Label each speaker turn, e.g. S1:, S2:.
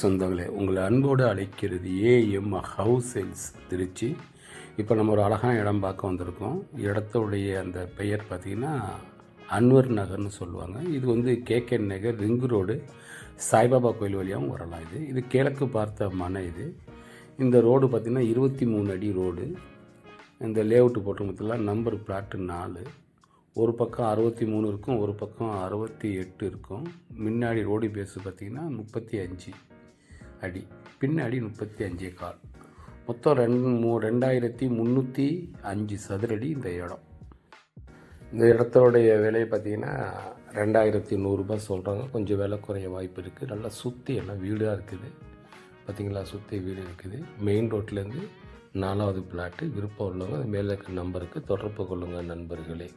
S1: சொந்தங்களே, உங்களை அன்போடு அழைக்கிறது ஏஎம் ஹவுஸ் சேல்ஸ் திருச்சி. இப்போ நம்ம ஒரு அழகான இடம் பார்க்க வந்திருக்கோம். இடத்துடைய அந்த பெயர் பார்த்திங்கன்னா அன்வர் நகர்னு சொல்லுவாங்க. இது வந்து கேகே நகர் ரிங் ரோடு சாய்பாபா கோயில் வழியாகவும் வரலாம். இது கிழக்கு பார்த்த மனை. இந்த ரோடு பார்த்திங்கன்னா 23 அடி ரோடு. இந்த லேஅவுட்டு போட்டு நம்பர் பிளாட்டு 4. ஒரு பக்கம் 63 இருக்கும், ஒரு பக்கம் 68 இருக்கும். முன்னாடி ரோடு பேஸு பார்த்திங்கன்னா 35 அடி, பின்னாடி 35.25. மொத்தம் 2305 சதுரடி இந்த இடம். இந்த இடத்தோடைய விலை பார்த்திங்கன்னா 2100 சொல்கிறாங்க. கொஞ்சம் விலை குறைய வாய்ப்பு இருக்குது. நல்லா சுற்றி எல்லாம் வீடாக இருக்குது. பார்த்திங்களா, சுற்றி வீடு இருக்குது. மெயின் ரோட்லேருந்து 4வது பிளாட்டு. விருப்பம் உள்ளவங்க மேலே இருக்க நம்பருக்கு தொடர்பு கொள்ளுங்கள் நண்பர்களே.